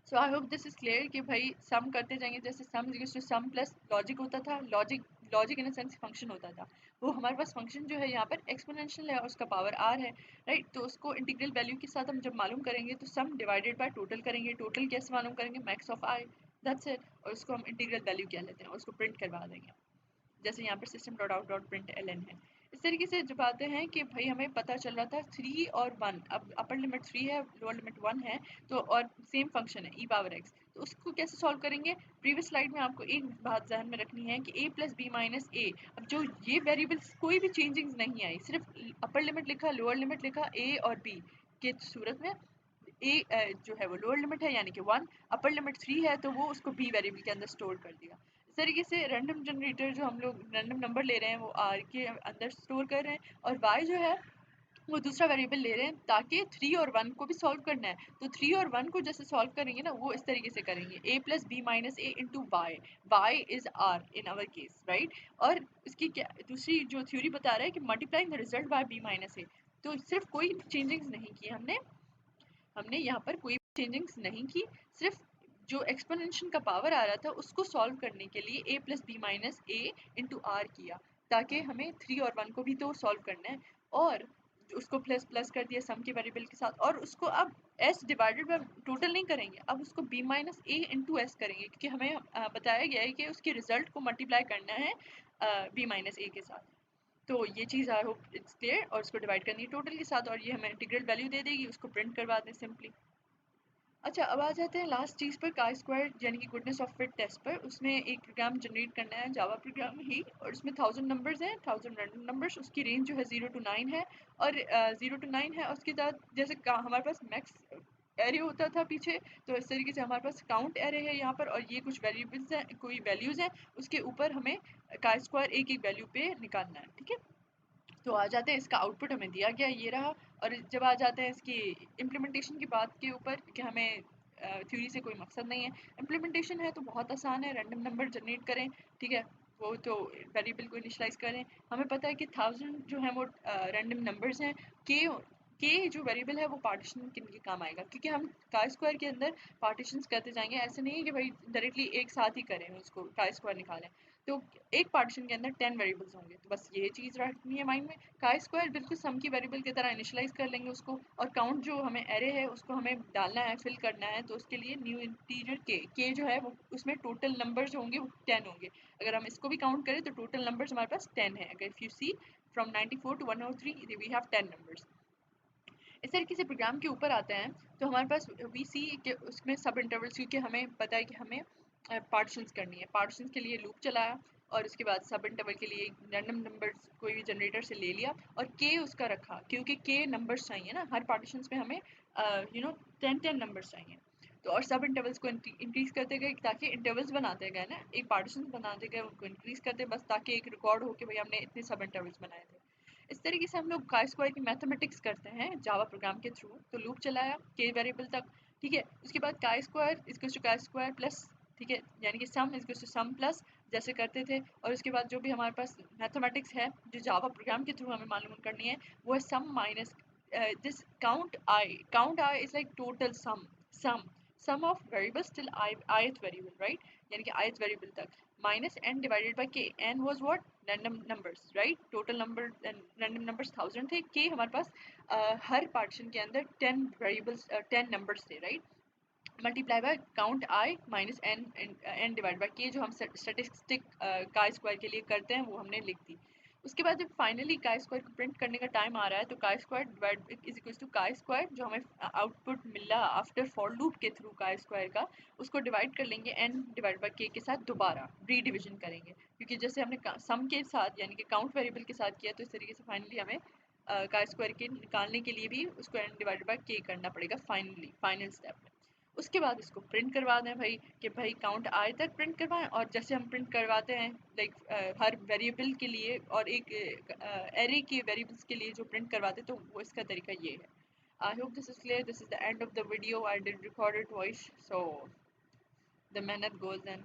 [SPEAKER 1] So I hope this is clear कि भाई सम करते जाएंगे, जैसे sum equals to sum plus logic होता था, logic in a sense function होता था, वो हमारे पास फंक्शन जो है यहाँ पर एक्सपोनेंशियल है और उसका पावर आर है, राइट। तो उसको इंटीग्रल वैल्यू के साथ हम जब मालूम करेंगे तो सम डिवाइडेड बाय टोटल करेंगे, टोटल कैसे मालूम करेंगे, max of I, that's it, और उसको हम इंटीग्रल वैल्यू कह लेते हैं और उसको प्रिंट करवा देंगे, जैसे यहाँ पर system dot out dot print l n है। इस तरीके से जब आते हैं कि भाई हमें पता चल रहा था 3 और 1, अब अपर लिमिट 3 है, लोअर लिमिट 1 है, तो और सेम फंक्शन है ई पावर एक्स, तो उसको कैसे सॉल्व करेंगे। प्रीवियस स्लाइड में आपको एक बात ध्यान में रखनी है कि a प्लस बी माइनस ए, अब जो ये वेरिएबल्स कोई भी चेंजिंग नहीं आई, सिर्फ अपर लिमिट लिखा, लोअर लिमिट लिखा, a और b के सूरत में a जो है वो लोअर लिमिट है यानी कि 1, अपर लिमिट 3 है तो वो उसको b वेरिएबल के अंदर स्टोर कर दिया। इस तरीके से रैंडम जनरेटर जो हम लोग रैंडम नंबर ले रहे हैं वो r के अंदर स्टोर कर रहे हैं, और y जो है वो दूसरा वेरिएबल ले रहे हैं, ताकि 3 और 1 को भी सॉल्व करना है। तो 3 और 1 को जैसे सॉल्व करेंगे ना, वो इस तरीके से करेंगे, a plus b minus a into y, y is r in our case, right. और इसकी क्या दूसरी जो थ्योरी बता रहा है कि multiplying the result by b minus A, तो सिर्फ कोई चेंजिंग्स नहीं की हमने यहाँ पर कोई चेंजिंग्स नहीं की, सिर्फ जो एक्सपोनेंशियल का पावर आ रहा था उसको सॉल्व करने के लिए a plus b minus a into r किया, ताकि हमें 3 और 1 को भी तो सॉल्व करना है, और उसको प्लस प्लस कर दिया सम के वेरिएबल के साथ, और उसको अब s डिवाइडेड बाय टोटल नहीं करेंगे, अब उसको b minus a into S करेंगे, क्योंकि हमें बताया गया है कि उसके रिजल्ट को मल्टीप्लाई करना है b माइनस ए के साथ। तो ये चीज़ आई होप इट्स क्लियर, और उसको डिवाइड करनी है टोटल के साथ, और ये हमें इंटीग्रल वैल्यू दे देगी, उसको प्रिंट करवा दें सिंपली। अच्छा, अब आ जाते हैं लास्ट चीज़ पर, काई स्क्वायर यानी कि गुडनेस ऑफ फिट टेस्ट पर। उसमें एक प्रोग्राम जनरेट करना है, जावा प्रोग्राम ही, और उसमें 1000 नंबर्स हैं, 1000 रैंडम नंबर्स, उसकी रेंज जो है 0 to 9 है, और 0 to 9 है, उसके साथ जैसे हमारे पास मैक्स एरे होता था पीछे, तो इस तरीके से हमारे पास काउंट एरे है यहाँ पर, और ये कुछ वेरिएबल्स हैं, कोई वैल्यूज़ हैं, उसके ऊपर हमें काई स्क्वायर एक एक वैल्यू पे निकालना है, ठीक है। तो आ जाते हैं, इसका आउटपुट हमें दिया गया ये रहा। और जब आ जाते हैं इसकी इम्प्लीमेंटेशन की बात के ऊपर कि हमें थ्योरी से कोई मकसद नहीं है, इम्प्लीमेंटेशन है तो बहुत आसान है, रैंडम नंबर जनरेट करें, ठीक है, वो तो वेरिएबल को इनिशलाइज करें। हमें पता है कि 1000 जो है वो रैंडम नंबर्स हैं, के जो वेरिएबल है वो पार्टीशन किन के काम आएगा, क्योंकि हम काई स्क्वायर के अंदर पार्टीशंस करते जाएंगे, ऐसे नहीं है कि भाई डायरेक्टली एक साथ ही करें उसको काई स्क्वायर निकालें, तो एक पार्टीशन के अंदर 10 वेरिएबल्स होंगे, तो बस ये चीज़ रखनी है माइंड में। काई स्क्वायर बिल्कुल सम की वेरिएबल की तरह इनिशियलाइज कर लेंगे उसको, और काउंट जो हमें एरे है उसको हमें डालना है, फिल करना है, तो उसके लिए न्यू इंटीजर के जो है वो उसमें टोटल नंबर्स होंगे वो 10 होंगे। अगर हम इसको भी काउंट करें तो टोटल नंबर्स हमारे पास 10 है, अगर if you see from 94 to 103 we have 10 numbers. इस तरीके से प्रोग्राम के ऊपर आते हैं तो हमारे पास वी सी के उसमें सब इंटरवल्स, क्योंकि हमें पता है कि हमें पार्टीशंस करनी है, पार्टीशंस के लिए लूप चलाया, और उसके बाद सब इंटरवल के लिए रैंडम नंबर्स कोई भी जनरेटर से ले लिया, और के उसका रखा, क्योंकि के नंबर्स चाहिए ना हर पार्टीशंस में, हमें 10 नंबर्स चाहिए। तो और सब इंटरवल्स को इंक्रीज करते गए, ताकि इंटरवल्स बनाते गए ना, एक पार्टीशन बनाते गए, उनको इंक्रीज करते, बस ताकि एक रिकॉर्ड हो कि भाई हमने इतने सब इंटरवल्स बनाए थे। इस तरीके से हम लोग काई स्क्वायर की मैथमेटिक्स करते हैं जावा प्रोग्राम के थ्रू। तो लूप चलाया के वेरिएबल तक, ठीक है, उसके बाद chi square equals to chi square plus, ठीक है, यानी कि sum equals to sum plus, जैसे करते थे। और उसके बाद जो भी हमारे पास मैथमेटिक्स है जो जावा प्रोग्राम के थ्रू हमें मालूम करनी है, वो है sum minus this count I is like total sum, sum of variables till ith variable, right, यानी कि ith वेरिएबल तक, minus n divided by k, n was what, random numbers, right, total number random numbers 1000 थे, k हमारे पास हर पार्टीशन के अंदर 10 वेरिएबल्स 10 नंबर्स थे, right, multiply by count i minus n divide by k, जो हम स्टेटिस्टिक का स्क्वायर के लिए करते हैं वो हमने लिख दी। उसके बाद जब फाइनली का स्क्वायर को प्रिंट करने का टाइम आ रहा है तो का square divide is equal to का स्क्वायर, जो हमें आउटपुट मिला आफ्टर फॉर लूप के थ्रू का स्क्वायर का, उसको डिवाइड कर लेंगे एन डिवाइड बाय के साथ, दोबारा रीडिविजन करेंगे, क्योंकि जैसे हमने सम के साथ यानी कि काउंट वेरिएबल के साथ किया, तो इस तरीके से फाइनली हमें का स्क्वायर के निकालने के लिए भी उसको एन डिवाइड बाय के करना पड़ेगा फाइनली, फाइनल स्टेप। उसके बाद इसको प्रिंट करवा दें भाई, कि भाई काउंट आए तक प्रिंट करवाएं, और जैसे हम प्रिंट करवाते हैं लाइक हर वेरिएबल के लिए और एक एरे के वेरिएबल्स के लिए जो प्रिंट करवाते हैं, तो वो इसका तरीका ये है। आई hope this is clear, this is the end of the video, I did recorded voice, so the मेहनत गोज इन।